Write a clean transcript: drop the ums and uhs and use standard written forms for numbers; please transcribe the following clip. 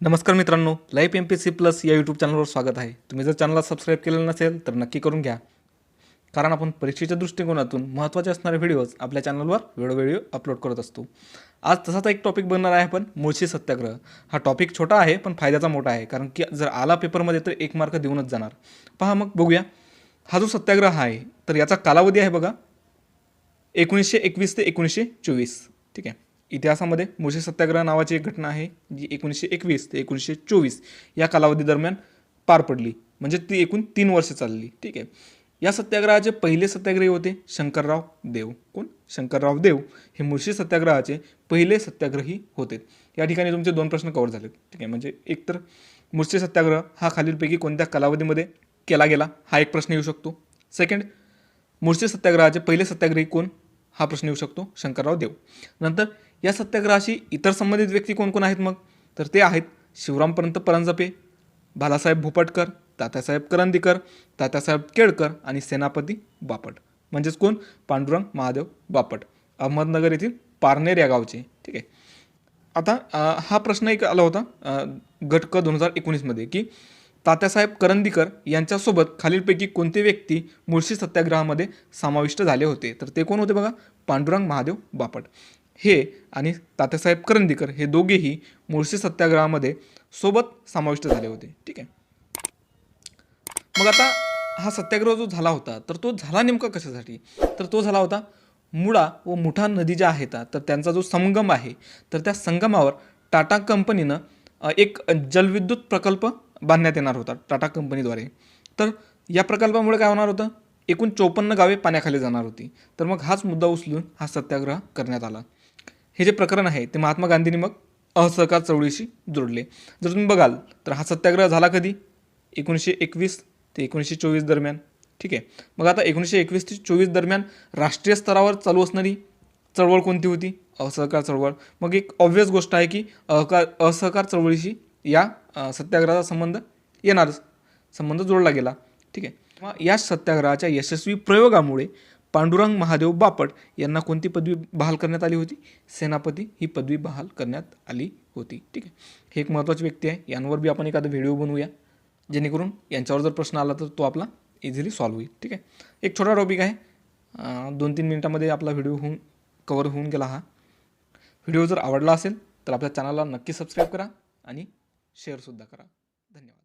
नमस्कार मित्रांनो, live Mpsc plus या यूट्यूब चॅनलवर स्वागत आहे. तुम्ही जर चॅनलला सबस्क्राईब केलेलं नसेल तर नक्की करून घ्या, कारण आपण परीक्षेच्या दृष्टिकोनातून महत्त्वाचे असणारे व्हिडिओज आपल्या चॅनलवर वेळोवेळी अपलोड करत असतो. आज तसाच एक टॉपिक बनणार आहे आपण मुळशी सत्याग्रह. हा टॉपिक छोटा आहे पण फायद्याचा मोठा आहे, कारण की जर आला पेपरमध्ये तर 1 मार्क देऊनच जाणार. पहा मग बघूया, हा जो सत्याग्रह आहे तर याचा कालावधी आहे बघा 1921 ते 1924. ठीक आहे. इतिहासामध्ये मुळशी सत्याग्रह नावाची एक घटना आहे जी 1921 ते 1924 या कालावधी दरम्यान पार पडली, म्हणजे ती एकूण 3 वर्ष चालली. ठीक आहे. या सत्याग्रहाचे पहिले सत्याग्रही होते शंकरराव देव. कोण? शंकरराव देव हे मुळशी सत्याग्रहाचे पहिले सत्याग्रही होते. या ठिकाणी तुमचे 2 प्रश्न कव्हर झालेत. ठीक आहे. म्हणजे एक तर मुळशी सत्याग्रह हा खालीलपैकी कोणत्या कालावधीमध्ये केला गेला हा एक प्रश्न येऊ शकतो. सेकंड, मुळशी सत्याग्रहाचे पहिले सत्याग्रही कोण हा प्रश्न येऊ शकतो, शंकरराव देव. नंतर या सत्याग्रहाशी इतर संबंधित व्यक्ती कोण कोण आहेत मग, तर ते आहेत शिवरामपंत परांजपे, बालासाहेब भोपटकर, तात्यासाहेब करंदीकर, तात्यासाहेब केळकर आणि सेनापती बापट. म्हणजेच कोण? पांडुरंग महादेव बापट, अहमदनगर येथील पारनेर या गावचे. ठीक आहे. आता हा प्रश्न एक आला होता गट क 2019मध्ये की तात्यासाहेब करंदीकर यांच्यासोबत खालीलपैकी कोणते व्यक्ती मुळशी सत्याग्रहामध्ये समाविष्ट झाले होते, तर ते कोण होते बघा? पांडुरंग महादेव बापट हे आणि तात्यासाहेब करंदीकर हे दोघेही मुळशी सत्याग्रहामध्ये सोबत समाविष्ट झाले होते. ठीक आहे. मग आता हा सत्याग्रह जो झाला होता तर तो झाला नेमका कशासाठी, तर तो झाला होता मुळा व मुठा नदी ज्या आहेत तर त्यांचा जो संगम आहे तर त्या संगमावर टाटा कंपनीनं एक जलविद्युत प्रकल्प बांधण्यात येणार होता टाटा कंपनीद्वारे. तर या प्रकल्पामुळे काय होणार होतं, एकूण 54 गावे पाण्याखाली जाणार होती. तर मग हाच मुद्दा उचलून हा सत्याग्रह करण्यात आला. हे जे प्रकरण आहे ते महात्मा गांधींनी मग असहकार चळवळीशी जोडले. जर तुम्ही बघाल तर हा सत्याग्रह झाला कधी? 1921 ते 1924 दरम्यान. ठीक आहे. मग आता 1921 ते 24 दरम्यान राष्ट्रीय स्तरावर चालू असणारी चळवळ कोणती होती? असहकार चळवळ. मग एक ऑब्व्हियस गोष्ट आहे की असहकार चळवळीशी या सत्याग्रहाचा संबंध जोडला गेला. ठीक आहे. मग या सत्याग्रहाच्या यशस्वी प्रयोगामुळे पांडुरंग महादेव बापट यांना कोणती पदवी बहाल करण्यात आली होती? सेनापती ही पदवी बहाल करण्यात आली होती. ठीक आहे. हे एक महत्त्वाची व्यक्ती आहे. यांवर बी आपण एखादा व्हिडिओ बनवूया, जेणेकरून यांच्यावर जर प्रश्न आला तर तो आपला इझिली सॉल्व्ह होईल. ठीक आहे. एक छोटा टॉपिक आहे, 2-3 मिनिटामध्ये आपला व्हिडिओ कवर होऊन गेला. हा व्हिडिओ जर आवडला असेल तर आपल्या चॅनलला नक्की सबस्क्राईब करा आणि शेअरसुद्धा करा. धन्यवाद.